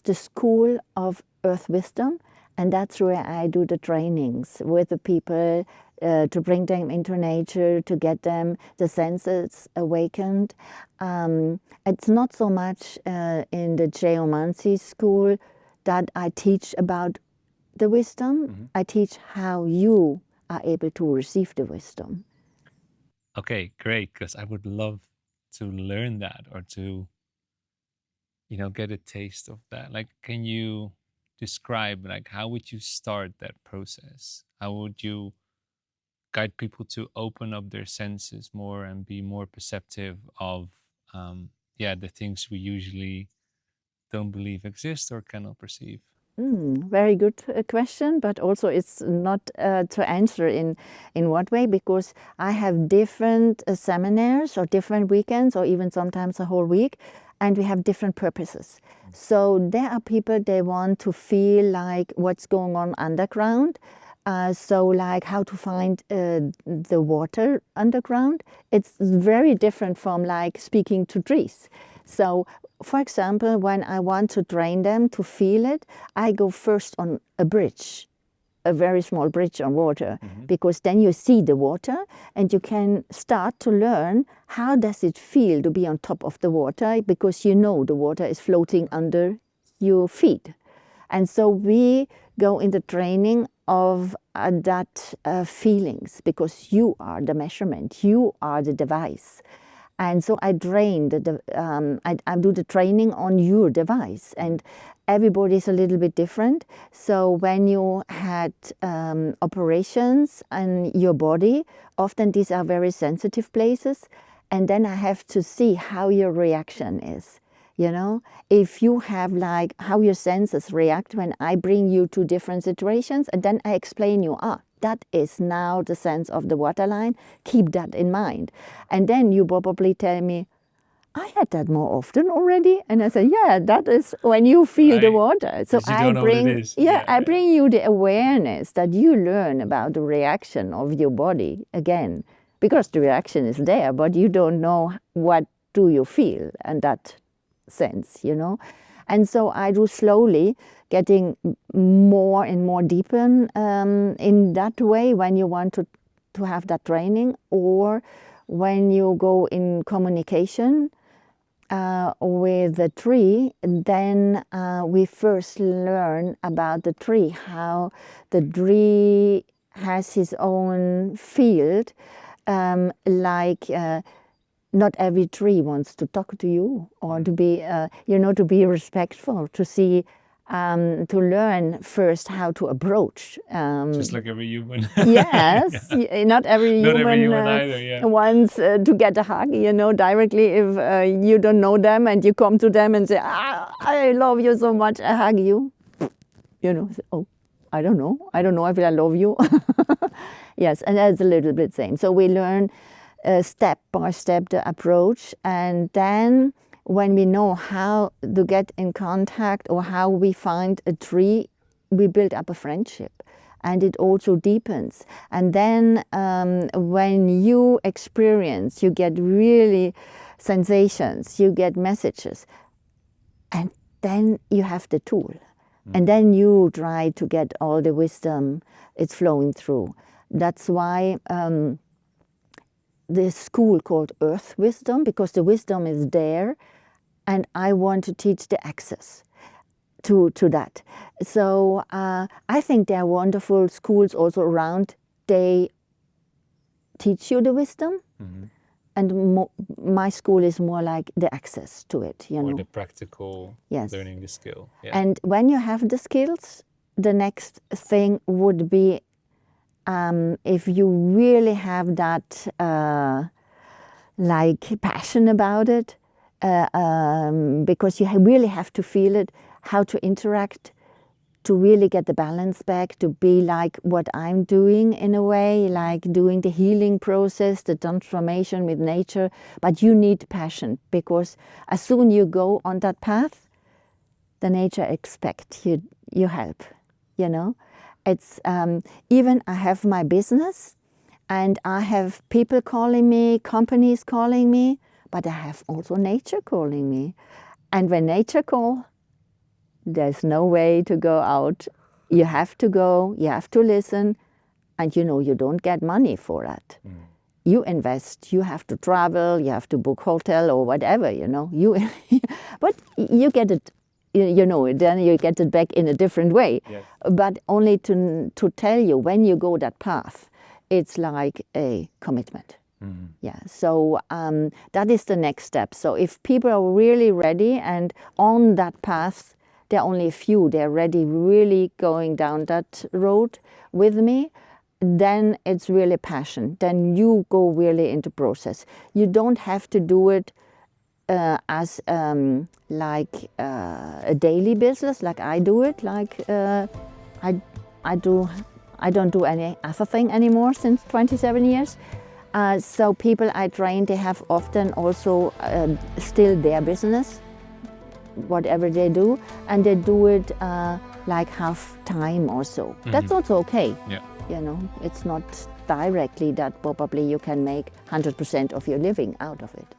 the School of Earth Wisdom, and that's where I do the trainings with the people to bring them into nature, to get them the senses awakened. It's not so much in the Geomancy school that I teach about the wisdom. I teach how you are able to receive the wisdom. Okay, great. Because I would love to learn that, or to, get a taste of that. Like, can you describe, like, how would you start that process? How would you guide people to open up their senses more and be more perceptive of, yeah, the things we usually don't believe exist or cannot perceive? Very good question, but also it's not to answer in what way, because I have different seminars or different weekends or even sometimes a whole week, and we have different purposes. So there are people, they want to feel like what's going on underground. So like how to find the water underground. It's very different from like speaking to trees. So for example, when I want to train them to feel it, I go first on a bridge, a very small bridge on water, because then you see the water and you can start to learn how does it feel to be on top of the water, because you know the water is floating under your feet. And so we go in the training of that feelings, because you are the measurement, you are the device. And so I I do the training on your device, and everybody's a little bit different. So when you had operations on your body, often these are very sensitive places, and then I have to see how your reaction is. If you have like how your senses react when I bring you to different situations, and then I explain you, that is now the sense of the waterline, keep that in mind. And then you probably tell me, I had that more often already. And I say, yeah, that is when you feel the Right. water. So Because you don't know what it is. Yeah, I yeah. bring you the awareness that you learn about the reaction of your body again, because the reaction is there, but you don't know what do you feel and that sense. And so I do slowly getting more and more deepen in that way when you want to have that training, or when you go in communication with the tree, then we first learn about the tree, how the tree has his own field, like not every tree wants to talk to you, or to be, to be respectful, to see, to learn first how to approach. Just like every human. Yes, Yeah. not every Not every human human either. Yeah. wants to get a hug, directly. If you don't know them and you come to them and say, I love you so much, I hug you, say, oh, I don't know. I don't know if I love you. Yes, and that's a little bit same. So we learn step by step the approach, and then when we know how to get in contact or how we find a tree, we build up a friendship, and it also deepens. And then when you experience, you get really sensations, you get messages, and then you have the tool. And then you try to get all the wisdom, it's flowing through. That's why this school called Earth Wisdom, because the wisdom is there, and I want to teach the access to that. So I think there are wonderful schools also around. They teach you the wisdom, and my school is more like the access to it. Or the practical, Yes. learning the skill. Yeah. And when you have the skills, the next thing would be, if you really have that like passion about it, because you really have to feel it, how to interact, to really get the balance back, to be like what I'm doing in a way, like doing the healing process, the transformation with nature. But you need passion, because as soon you go on that path, the nature expects you help. It's even I have my business, and I have people calling me, companies calling me, but I have also nature calling me. And when nature calls, There's no way to go out. You have to go, you have to listen, and you don't get money for that. You invest, you have to travel, you have to book hotel or whatever, but you get it, then you get it back in a different way. Yes. But only to tell you, when you go that path, it's like a commitment. Yeah, so that is the next step. So if people are really ready and on that path, there are only a few, they're ready, really going down that road with me, then it's really passion. Then you go really into process. You don't have to do it as like a daily business, like I do it. Like I don't do any other thing anymore since 27 years. So people I train, they have often also still their business, whatever they do, and they do it like half time or so. That's also okay. Yeah. It's not directly that probably you can make 100% of your living out of it.